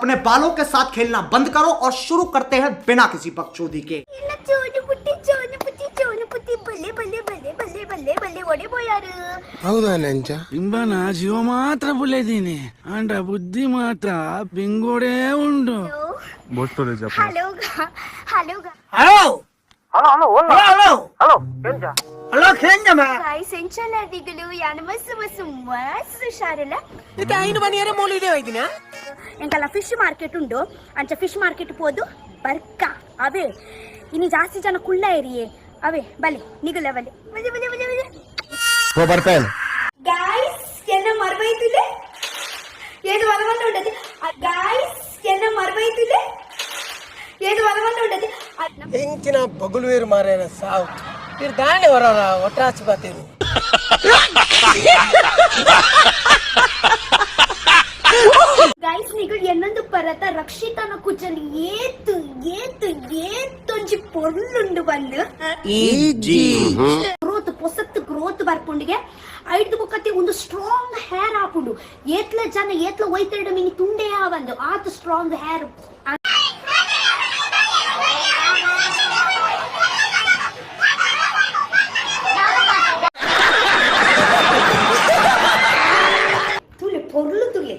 अपने बालों के साथ खेलना बंद करो और शुरू करते हैं बिना किसी बकचोदी के। ಹೌದಾ ನಂಜ ಪಿಂಬನ ಜೀವ ಮಾತ್ರ ಬುಲೆದೀನಿ ಅಂಡ ಬುದ್ಧಿ ಮಾತ್ರ ಪಿಂಗೋಡೆ ಉಂಡು. హలో హలో हेलो खेंजा मैं गाइस ಎಂಚಲ ದಿಗಲು ಯಾನ ಮಸ್ಸು ಮಸ್ಸು ಮಸ್ಸು ಶಾರಲ ಇದಕ್ಕೆ ಐನು ಮನೆಯರ ಮೂಲಿದೆ ಹೋಯ್ತಿನ ಎಂಕಲ ಫಿಶ್ ಮಾರ್ಕೆಟ್ ಉಂಡು ಅಂಚ ಫಿಶ್ ಮಾರ್ಕೆಟ್ ಪೋದು ಬರ್ಕ ಅವೇ ಇನಿ ಜಾಸ್ತಿ ಜನ ಕುಳ್ಳ ಏರಿಯೇ ಅವೇ ಬಲೆ ನಿಗಲ ಬಲೆ ಬಲೆ ಬಲೆ ಬಲೆ ಬಲೆ ಓ ಬರ್ಪೇನ್ गाइस ಕೆನ ಮರ್ಬೈತಿಲೆ ಏದು ವರವನ್ನ ಉಂಡದೆ गाइस ಕೆನ ಮರ್ಬೈತಿಲೆ ಏದು ವರವನ್ನ ಉಂಡದೆ ಇಂಚಿನ ಬಗುಲ್ವೇರು ಮಾರೇನ ಸಾವು ಇರ್ ದಾಂಡೆ ವರರ ಒಟ್ರಾಚಿ ಬಾತೇರು गाइस ನಿಗಳು ಎನ್ನೊಂದು ಪರತ ರಕ್ಷಿತನ ಕುಚಲಿ ಏತು ಏತು ಏತೊಂಜಿ ಪೊರ್ಲುಂಡು ಬಂದು ಗ್ರೋತ್ ಪೊಸತ್ತು ಗ್ರೋತ್ ಬರ್ಪುಂಡಿಗೆ ಐದು ಬುಕ್ಕತಿ ಒಂದು ಸ್ಟ್ರಾಂಗ್ ಹೇರ್ ಹಾಪುಂಡು ಏತ್ಲ ಜನ ಏತ್ಲ ಒಯ್ತಿರಡು ಮಿನಿ ತುಂಡೆ ಆವಂದು ಆತ ಸ್ಟ್ರಾಂಗ್ ಹೇರ್ ತುಲೆ ಪೊರ್ಲು ತುಲೆ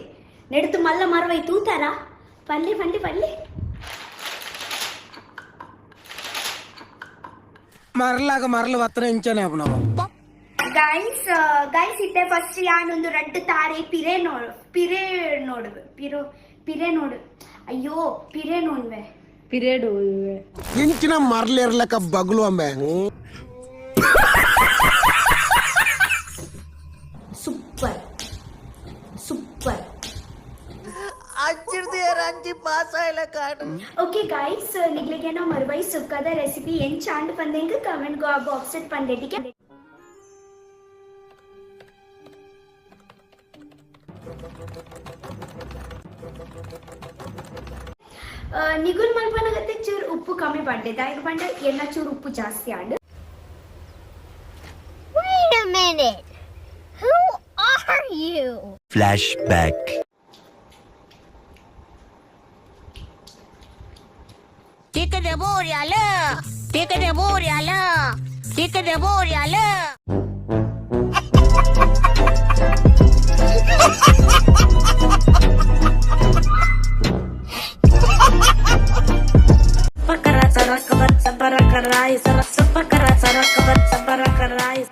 ನೆಡ್ತು ಮಲ್ಲ ಮರವೈ ತೂತಾರ ಪಲ್ಲೆ ಪಲ್ಲೆ ಪಲ್ಲೆ ಮರಲಾಗ ಮರಲು ಹತ್ರ ಇಂಚನೆ ಅಪ್ಪನವ ಗೈಸ್ ಇತ್ತೆ ಫಸ್ಟ್ ಯಾನೊಂದು ರಡ್ಡು ತಾರೆ ಪಿರೆ ನೋಡು ಅಯ್ಯೋ ಪಿರೆ ನೋಡ್ವೆ ಇಂಚಿನ ಮರಲಿರ್ಲಕ್ಕ ಬಗ್ಲು ಅಂಬೆ ಸೂಪರ್ ಸೂಪರ್ ಓಕೆ ಗೈಸ್ ನಿಗ್ಲಿಗೆ ನಾವು ಮರುವೈ ಸುಕ್ಕದ ರೆಸಿಪಿ ಏನ್ ಚಾಂಡ್ ಪಂದೆಂಗ ಕಮೆಂಟ್ ಬಾಕ್ಸ್ ಪಂದೆಟಿಗೆ ನಿಗುಲ್ ಮಲ್ಪನಗತ್ತೆ ಚೂರು ಉಪ್ಪು ಕಮ್ಮಿ ಪಡ್ಡೆ ದಾಯಿಗೆ ಪಂಡ ಎಲ್ಲ ಚೂರು ಉಪ್ಪು ಜಾಸ್ತಿ and Wait a minute. Who are you? Flashback. Tika de Boreala. Tika de Boreala. Tika de Boreala. Pakara sarak kabat sabara karai sarak pakara sarak kabat sabara karai.